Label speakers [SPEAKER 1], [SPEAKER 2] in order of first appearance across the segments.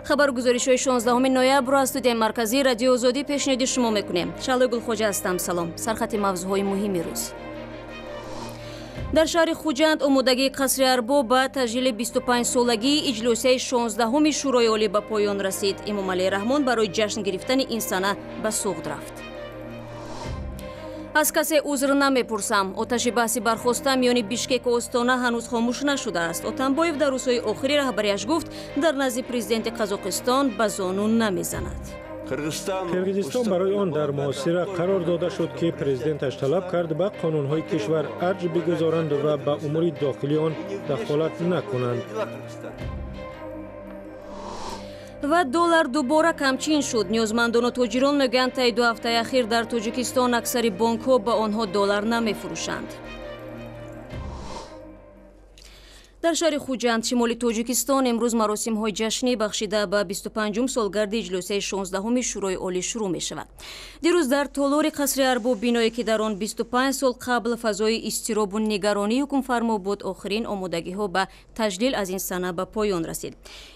[SPEAKER 1] хабаргузоришҳои 16 ноябр аз студияи марказии радиои озодӣ пешниҳоди шумо мекунем. Шалои Гулхоҷа ҳастам. Салом. Сархати мавзӯъҳои муҳими рӯз. дар шаҳри Хуҷанд омодагии қасри Арбоб ба таҷлили 25-солагии иҷлосияи 16-уми шӯрои олӣ ба поён расид. Эмомалӣ Раҳмон барои ҷашн гирифтани ин сана ба суғд рафт. аз касе узр намепурсам. оташи баҳси бархоста миёни Бишкеку Остона ҳанӯз хомӯш нашудааст. Отамбоев дар рӯзҳои охири раҳбарияш гуфт, дар назди президенти Қазоқистон ба зону намезанад.
[SPEAKER 2] киргизистон барои он дар муосира қарор дода шуд ки президенташ талаб кард ба қонунҳои кишвар арҷ бигузоранд ва ба умури дохилии он дахолат накунанд.
[SPEAKER 1] ва доллар дубора камчин шуд. ниёзмандону тоҷирон мегӯянд таи 2 ҳафтаи ахир дар Тоҷикистон аксари бонкҳо ба онҳо доллар намефурӯшанд. дар шаҳри Хуҷанд, шимоли Тоҷикистон, имрӯз маросимҳои ҷашнӣ бахшида ба 25-ум солгарди иҷлосияи 16-уми шӯрои олӣ шурӯъ мешавад. дирӯз дар толори қасри Арбоб, биное ки дар он 25 сол қабл фазои изтиробу нигаронии ҳукмфармо буд, охирин омодагиҳо ба таҷлил аз ин сана ба поён расид.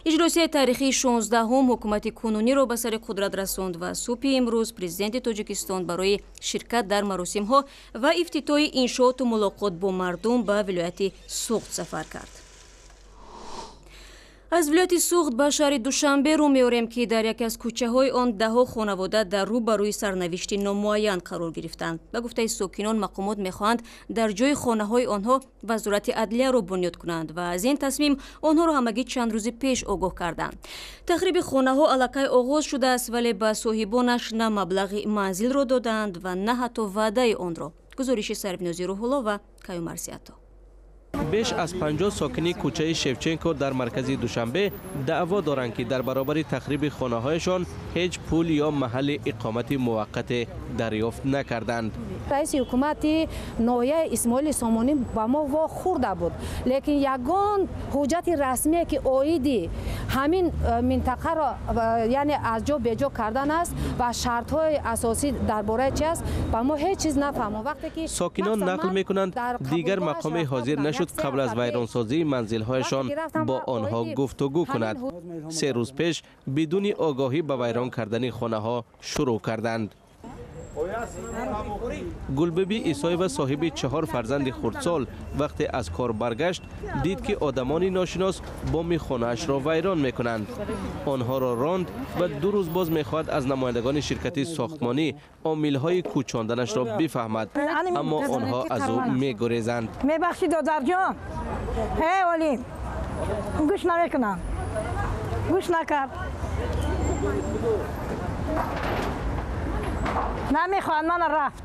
[SPEAKER 1] иҷлосияи таърихии 16-ум ҳукумати кунуниро ба сари қудрат расонд ва субҳи имрӯз президенти Тоҷикистон барои ширкат дар маросимҳо ва ифтитоҳи иншооту мулоқот бо мардум ба вилояти Суғд сафар кард. аз вилояти Суғд ба шаҳри Душанбе рӯ меорем ки дар яке аз кӯчаҳои он даҳо хонавода дар рӯ ба рӯи сарнавишти номуайян қарор гирифтанд. ба гуфтаи сокинон, мақомот мехоҳанд дар ҷои хонаҳои онҳо вазорати адлияро бунёд кунанд ва аз ин тасмим онҳоро ҳамагӣ чанд рӯзи пеш огоҳ карданд. тахриби хонаҳо аллакай оғоз шудааст, вале ба соҳибонаш на маблағи манзилро доданд ва на ҳатто ваъдаи онро. гузориши Сарвинози Рӯҳулло ва Каю Марсиято.
[SPEAKER 3] беш аз 50 сокини кӯчаи Шевченко дар маркази Душанбе даъво доранд ки дар баробари тахриби хонаҳояшон ҳеҷ пул ё маҳалли иқомати муваққате дарёфт накарданд.
[SPEAKER 4] раиси ҳукумати ноҳияи Исмоили Сомонӣ ба мо вохӯрда буд, лекин ягон ҳуҷҷати расмие ки оиди ҳамин минтақаро яъне аз ҷо беҷо кардан аст ва шартҳои асосӣ дар бораи чи аст, ба мо ҳеҷ чиз нафаҳмон. вақте ки
[SPEAKER 3] сокинон нақл мекунанд, дигар мақоме ҳозир нашуд қабл аз вайронсозии манзилҳояшон бо онҳо гуфтугӯ кунад. 3 рӯз пеш бидуни огоҳӣ ба вайрон кардани хонаҳо шурӯъ карданд. гулбиби Исоева, соҳиби 4 фарзанди хурдсол, вақте аз кор баргашт, дид ки одамони ношинос боми хонаашро вайрон мекунанд. онҳоро ронд ва 2 рӯз боз мехоҳад аз намояндагони ширкати сохтмонӣ омилҳои кӯчонданашро бифаҳмад, аммо онҳо аз ӯ мегурезанд.
[SPEAKER 5] мебахши додарҷон, олим гӯш намекунам, гӯш накард, намехоҳад мана рафт.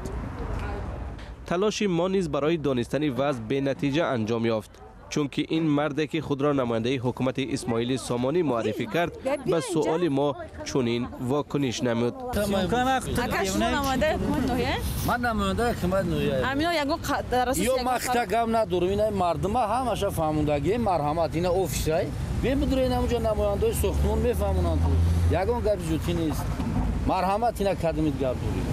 [SPEAKER 3] талоши мо низ барои донистани вазъ бенатиҷа анҷом ёфт, чунки ин марде ки худро намояндаи ҳукумати Исмоили Сомонӣ муаррифӣ кард, ба суоли мо чунин вокуниш намуд.
[SPEAKER 6] ман намояндаи ҳукумати ноҳия ё махта гам надорум, ина мардума ҳамаша фаҳмондагӣ марҳамат, ина офисай бемудуре намуҷа намояндаи сохтмон мефаҳмонанд. ягон гапи зудтӣ нест. марҳамат, ина кадимит гап дорем.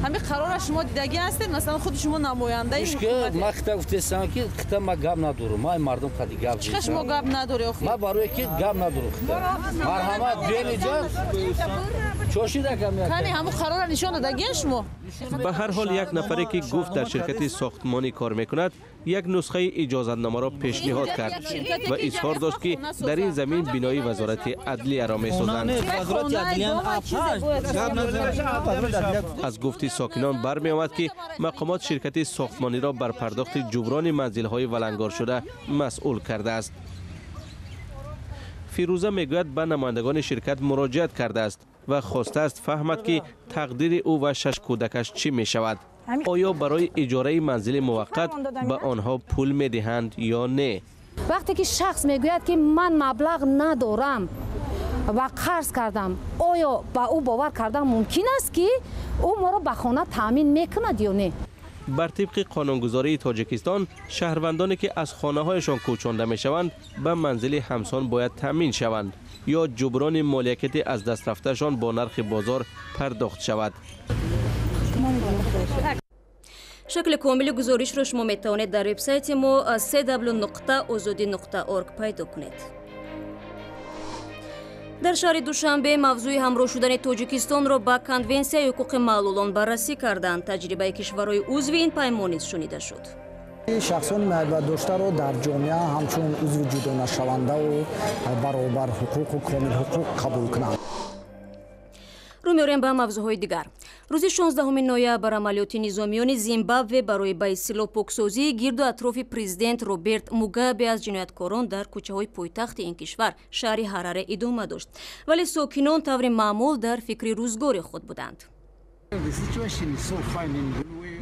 [SPEAKER 7] ҳамин қарора шумо дидагӣ ҳастед? масалан худи шумо намояндаи ҳукумати?
[SPEAKER 6] ман хита гуфтестам ки хита ман гап надорум. ман мардум қади гап
[SPEAKER 7] чиқа шумо гап надорӣ охир?
[SPEAKER 6] ман барое ки гап надорум хита. марҳамат бениҷа чошида кам як.
[SPEAKER 7] тани ҳамун қарора нишон додагиен шумо?
[SPEAKER 3] ба ҳар ҳол як нафаре ки гуфт дар ширкати сохтмонӣ кор мекунад, як нусхаи иҷозатномаро пешниҳод кард ва изҳор дошт ки дар ин замин бинои вазорати адлияро месозанд. аз гуфти сокинон бармеомад ки мақомот ширкати сохтмониро бар пардохти ҷуброни манзилҳои валангоршуда масъул кардааст. фирӯза мегӯяд ба намояндагони ширкат муроҷиат кардааст ва хостааст фаҳмад ки тақдири ӯ ва 6 кӯдакаш чӣ мешавад. оё барои иҷораи манзили муваққат ба онҳо пул медиҳанд ё не?
[SPEAKER 4] вақте ки шахс мегӯяд ки ман маблағ надорам ва қарз кардам, оё ба ӯ бовар кардан мумкин аст ки ӯ моро ба хона таъмин мекунад ё не?
[SPEAKER 3] бар тибқи қонунгузории Тоҷикистон, шаҳрвандоне ки аз хонаҳояшон кӯчонда мешаванд ба манзили ҳамсон бояд таъмин шаванд ё ҷуброни молиякати аз дастрафташон бо нархи бозор пардохт шавад.
[SPEAKER 1] шакли комили гузоришро шумо метавонед дар вебсайти мо cw.ozodi.org пайдо кунед. در شهر دوشنبه موضوع همراه شدن تاجیکستان را با کنونسیای حقوق معلولان بررسی کردند. تجربه کشورهای عضو این پیمان نیز شنیده شد.
[SPEAKER 8] شخصان میل داشته را در جامعه همچون عضو جدا نشونده و برابر حقوق و کامل حقوق قبول کنند.
[SPEAKER 1] رو می‌آوریم به موضوعهای دیگر. روز 16 نوامبر عملیات نظامیان زیمبابوه برای به اصطلاح پاکسازی گرد و اطراف پرزیدنت روبرت موگابه از جنایتکاران در کوچه‌های پایتخت این کشور شهر هراره ادامه داشت، ولی ساکنان طور معمول در فکر روزگار خود بودند.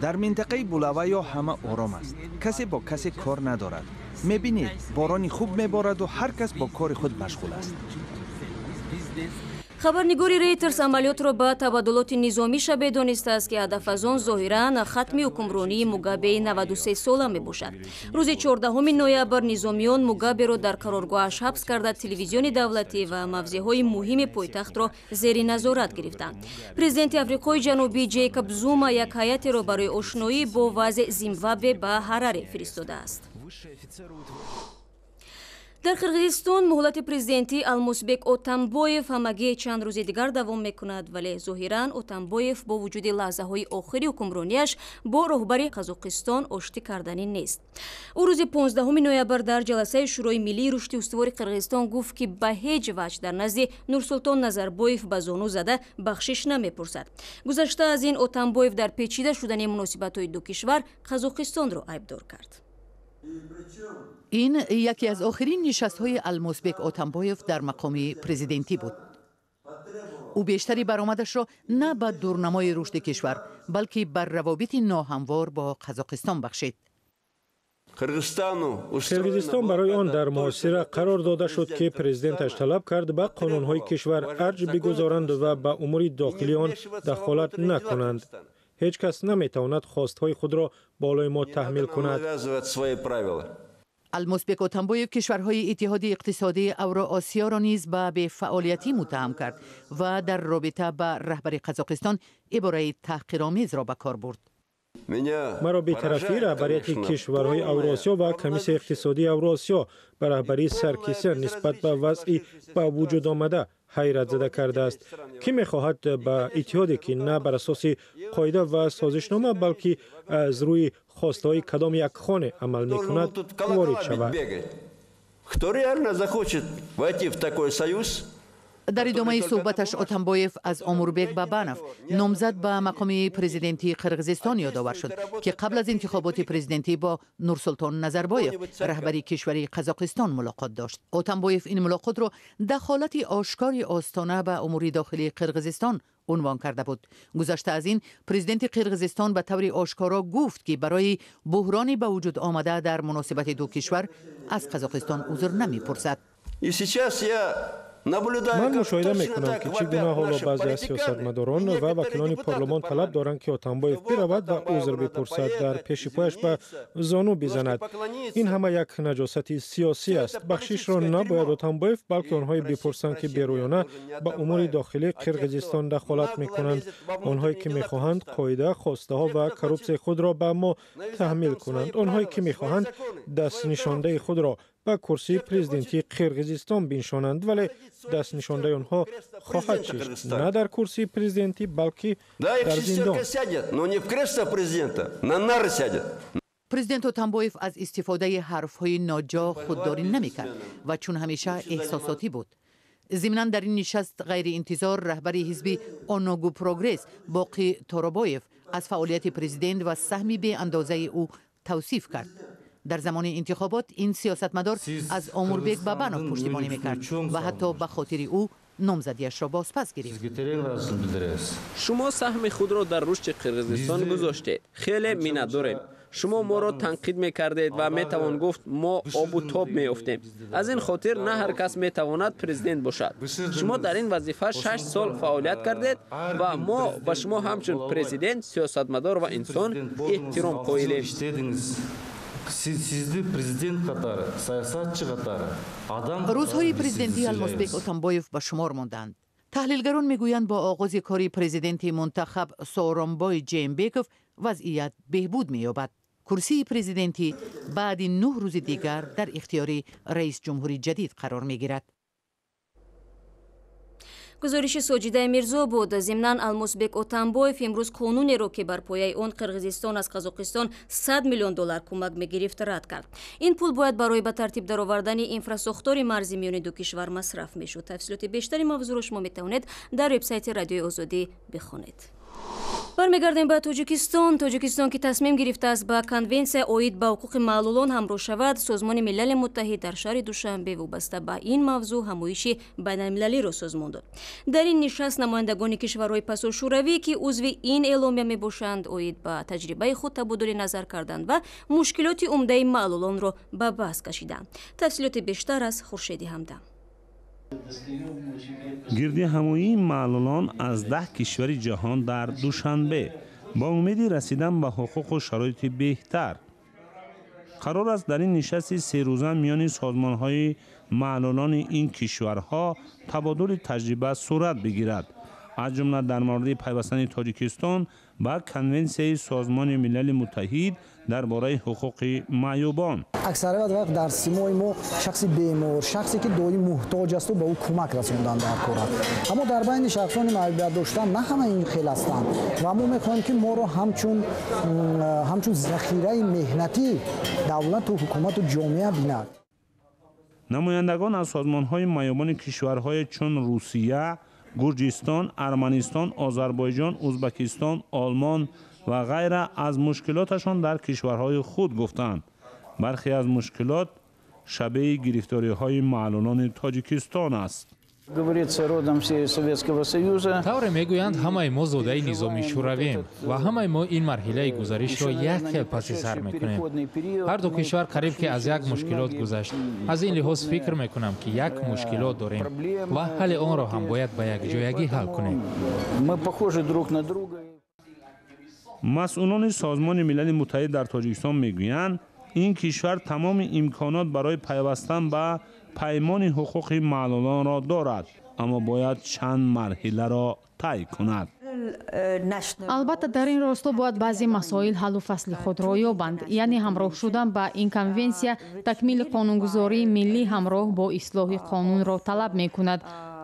[SPEAKER 9] در منطقه بولاویا همه آرام است. کسی با کسی کار ندارد. می‌بینید باران خوب می‌بارد و هر کس با کار خود مشغول است.
[SPEAKER 1] خبرنگاری ریترز عملیات را با تبادلات نظامی شبیه دانسته است که هدف از آن ظاهراً ختم حکمرانی موگابه 93 ساله می باشد. روز 14 نوامبر نظامیان موگابه را در قرارگاهش حبس کرده تلویزیون دولتی و موضع‌های مهم پایتخت را زیر نظارت گرفتند. پرزیدنت آفریقای جنوبی جیکوب زوما یک هیئت را برای آشنایی با وضع زیمبابوه به هراره فرستاده است. در قرغیزستان مهلت پرزیدنتی المازبек اتمبایف همگی چند روز دیگر دوام میکند، ولی ظاهراً اتمبایف با وجود لحظه‌های آخری حکمرانیش با رهبر قزاقستان آشتی کردنی نیست. او روز 15 نوامبر در جلسه شورای ملی رشد استوار قرغیزستان گفت که به هیچ وجه در نزد نورسلطان نظربایف به زانو زده بخشش نمیپرسد. گذشته از این اتمبایف در پیچیده شدن مناسبت‌های دو کشور قزاقستان را عیبدار کرد.
[SPEAKER 10] این یکی از آخرین نشست‌های المازبek اتمبایف در مقام پرزیدنتی بود. او بیشتری برآمدش را نه به دورنمای رشد کشور بلکه بر روابط ناهموار با قزاقستان بخشید.
[SPEAKER 2] قرغیزستان برای آن در محاصره قرار داده شد که پرزیدنتش طلب کرد به قانون‌های کشور ارج بگذارند و به امور داخلی آن دخالت نکنند. هیچ کس نمیتواند خواستهای خود را بالای ما تحمیل کند.
[SPEAKER 10] المازبek اتمبایف کشورهای اتحاد اقتصادی اوراسیا را نیز به بی‌فعالیتی متهم کرد و در رابطه با رهبر قزاقستان عباره تحقیرآمیز را به کار برد.
[SPEAKER 2] مرا بی‌طرفی رهبریت کشورهای اوراسیا و کمیسیون اقتصادی اوراسیا به رهبری سرکیسیان نسبت به وضعی به وجود آمده حیرت زده کرده است. کی می‌خواهد به اتحادی که نه بر اساس قاعده و سازشنامه بلکه از روی خواستهای کدام یک خانه عمل می‌کند وارد شود؟
[SPEAKER 10] در ادامه صحبتش اتمبایف از اموربek بابانوف نامزد به مقام پرزیدنتی قرغیزستان یادآور شد که قبل از انتخابات پرزیدنتی با نورسلطان نظربایف رهبری کشور قزاقستان ملاقات داشت. اتمبایف این ملاقات را دخالت آشکار آستانه به امور داخلی قرغیزستان عنوان کرده بود. گذشته از این پرزیدنت قرغیزستان به طور آشکارا گفت که برای بحرانی به وجود آمده در مناسبت دو کشور از قزاقستان عذر نمی‌پرسد.
[SPEAKER 2] من مشاهده میکنم که چگونه حالا بعضی از سیاستمداران و وکیلان پارلمان طلب دارند که اتمبایف برود و عذر بپرسد، در پیش پایش به زانو بزند. این همه یک نجاست سیاسی است. بخشش را نباید اتمبایف بلکه آنهایی بپرسند که بیرویانه به امور داخلی قرغیزستان دخالت میکنند، آنهایی که میخواهند قاعده، خواسته ها و کروپسی خود را به ما تحمیل کنند، آنهایی که میخواهند دست نشانده خود را به کرسی پرزیدنتی قرغیزستان بنشانند، ولی دست نشانده آنها خواهد چیست نه در کرسی پرزیدنتی بلکه در زندان.
[SPEAKER 10] پرزیدنت اتمبایف از استفاده حرف‌های ناجا خودداری نمی‌کرد و چون همیشه احساساتی بود. ضمناً در این نشست غیر انتظار رهبر حزب آناگو پروگرس باقی تورابایف از فعالیت پرزیدنت و سهمی به اندازه او توصیف کرد. در زمان انتخابات این سیاستمدار از اموربek بابانوف پشتیبانی میکرد و حتی به خاطر او نامزدیش را بازپس گرفت.
[SPEAKER 3] شما سهم خود را در رشد قرغیزستان گذاشتید. خیلی می‌نداریم. شما ما را تنقید میکردید و میتوان گفت ما آب و تاب میافتیم. از این خاطر نه هر کس میتواند پرزیدنت باشد. شما در این وظیفه 6 سال فعالیت کردید و ما به شما همچون پرزیدنت، سیاستمدار و انسان احترام قائلیم.
[SPEAKER 10] روزهای پرزیدنتی المازبek اتمبایف به شمار ماندند. تحلیلگران میگویند با آغاز کاری پرزیدنت منتخب سورونبای جینبکوف وضعیت بهبود می‌یابد. کرسی پرزیدنتی بعد 9 روز دیگر در اختیار رئیس جمهوری جدید قرار می‌گیرد.
[SPEAKER 1] гузориши Соҷида Мирзо буд. Зимнан Алмосбек Отамбоев имрӯз қонунеро ки бар пояи он Қирғизистон аз Қазоқистон $100 миллион кӯмак мегирифт рад кард. ин пул бояд барои ба тартиб даровардани инфрасохтори марзи миёни ду кишвар масраф мешуд. тафсилоти бештари мавзӯъро шумо метавонед дар вебсайти Радиои Озодӣ бихонед. бармегардем ба Тоҷикистон. Тоҷикистон ки тасмим гирифтааст ба конвенсия оид ба ҳуқуқи маълулон ҳамроҳ шавад, Созмони Милали Муттаҳид дар шаҳри Душанбе вобаста ба ин мавзӯъ ҳамоиши байналмилалиро созмонд дод. дар ин нишаст намояндагони кишварҳои пасошӯравӣ ки узви ин эъломия мебошанд оид ба таҷрибаи худ табодули назар карданд ва мушкилоти умдаи маълулонро ба баҳс кашиданд. тафсилоти бештар аз Хуршеди Ҳамдам.
[SPEAKER 11] гирдиҳамоии маълулон аз 10 кишвари ҷаҳон дар Душанбе ба умеди расидан ба ҳуқуқу шароити беҳтар. қарор аст дар ин нишасти серӯза миёни созмонҳои маълулони ин кишварҳо табодули таҷриба сурат бигирад, аз ҷумла дар мавриди пайвастани Тоҷикистон ба конвенсияи Созмони Милали Муттаҳид дар бораи ҳуқуқи маъюбон.
[SPEAKER 8] аксарият вақт дар симои мо шахси бемор, шахсе ки доим муҳтоҷ асту ба ӯ кӯмак расондан дар кор аст. аммо дар байни шахсони маъюбият доштан на ҳама ин хел ҳастанд ва мо мехоҳем ки моро ҳамчун захираи меҳнатӣ давлату ҳукумату ҷомеа бинад.
[SPEAKER 11] намояндагон аз созмонҳои маъюбони кишварҳое чун Русия, Гурҷистон, Арманистон, Озарбойҷон, Узбекистон, Олмон ва ғайра аз мушкилоташон дар кишварҳои худ гуфтанд. бархе аз мушкилот шабеҳи гирифториҳои маълулони Тоҷикистон аст.
[SPEAKER 12] тавре мегӯянд ҳамаи мо зодаи низоми шӯравем ва ҳамаи мо ин марҳилаи гузаришро як хел паси сар мекунем. ҳар ду кишвар қариб ки аз як мушкилот гузашт. аз ин лиҳоз фикр мекунам ки як мушкилот дорем ва ҳалли онро ҳам бояд ба якҷоягӣ ҳал кунем.
[SPEAKER 11] масъулони Созмони Милали Муттаҳид дар Тоҷикистон мегӯянд ин кишвар тамоми имконот барои пайвастан ба паймони ҳуқуқи маълулонро дорад, аммо бояд чанд марҳиларо тай кунад.
[SPEAKER 13] албатта дар ин росто бояд баъзе масоил ҳаллу фасли худро ёбанд, яъне ҳамроҳ шудан ба ин конвенсия такмили қонунгузории миллӣ ҳамроҳ бо ислоҳи қонунро талаб мекунад.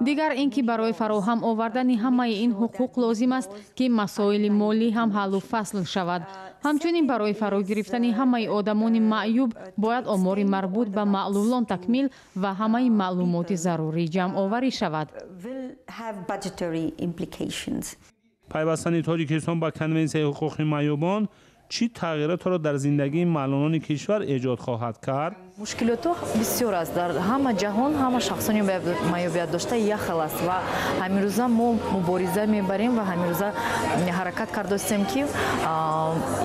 [SPEAKER 13] дигар ин ки барои фароҳам овардани ҳамаи ин ҳуқуқ лозим аст ки масоили молӣ ҳам ҳаллу фасл шавад. ҳамчунин барои фаро гирифтани ҳамаи одамони маъюб бояд омори марбут ба маълулон такмил ва ҳамаи маълумоти зарурӣ ҷамъоварӣ шавад.
[SPEAKER 11] пайвастани Тоҷикистон ба конвенсияи ҳуқуқи маъюбон чӣ тағйиротро дар зиндагии маълулони кишвар эҷод хоҳад кард?
[SPEAKER 14] мушкилото бисёр аст. дар ҳама ҷаҳон ҳама шахсони маъюбият дошта як хел аст ва ҳамирӯза мо мубориза мебарем ва ҳамирӯза ҳаракат кардостем ки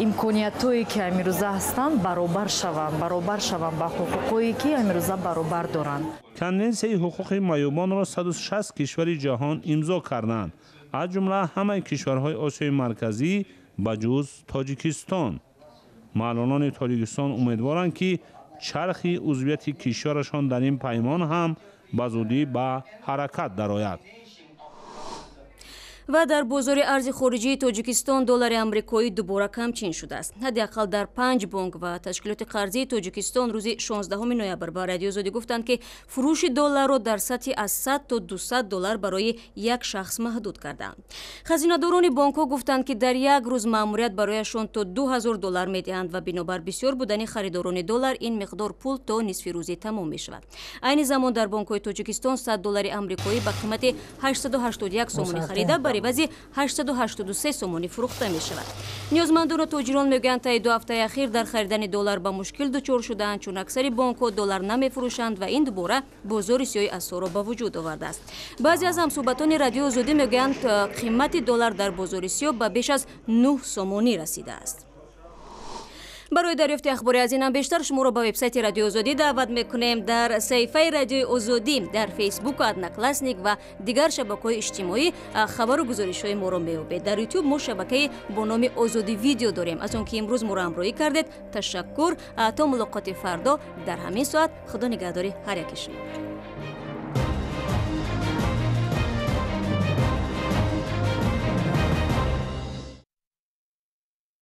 [SPEAKER 14] имкониятҳое ки ҳамирӯза ҳастанд баробар шаванд ба ҳуқуқое ки ҳамирӯза баробар доранд.
[SPEAKER 11] конвенсияи ҳуқуқи маъюбонро 160 кишвари ҷаҳон имзо карданд, аз ҷумла ҳамаи кишварҳои Осиёи марказӣ ба ҷуз Тоҷикистон. маълулони Тоҷикистон умедворанд ки чархи узвияти кишварашон дар ин паймон ҳам ба зудӣ ба ҳаракат дарояд.
[SPEAKER 1] ва дар бозори арзи хориҷии Тоҷикистон доллари амрикоӣ дубора камчин шудааст. ҳадди ақал дар 5 бонк ва ташкилоти қарзии Тоҷикистон рӯзи 16 ноябр ба Радиои Озодӣ гуфтанд ки фурӯши долларро дар сатҳи аз 100 то 200 доллар барои як шахс маҳдуд карданд. хазинадорони бонкҳо гуфтанд ки дар як рӯз маъмурият барояшон то 2000 доллар медиҳанд ва биробар бисёр будани харидорони доллар ин миқдор пул то нисфи рӯзӣ тамом мешавад. айни замон дар бонкҳои Тоҷикистон 100 доллари амрикоӣ ба қимати 881 сомонӣ харида ба ривази 883 сомонӣ фурӯхта мешавад. ниёзмандону тоҷирон мегӯянд таи 2 ҳафтаи ахир дар харидани доллар ба мушкил дучор шудаанд, чун аксари бонкҳо доллар намефурӯшанд ва ин дубора бозори сиёҳи асъорро ба вуҷуд овардааст. баъзе аз ҳамсуҳбатони Радиои Озодӣ мегӯянд қимати доллар дар бозори сиёҳ ба беш аз 9 сомонӣ расидааст. барои дарёфти ахбори аз инам бештар шуморо ба вебсайти Радиои Озодӣ даъват мекунем. дар саҳифаи Радиои Озодӣ дар Фейсбук, Одноклассник ва дигар шабакаҳои иҷтимоӣ хабару гузоришҳои моро меёбед. дар YouTube мо шабакаи бо номи Озодӣ видео дорем. аз он ки имрӯз моро ҳамроҳӣ кардед ташаккур. то мулоқоти фардо дар ҳамин соат худо нигаҳдори ҳар яки шумо.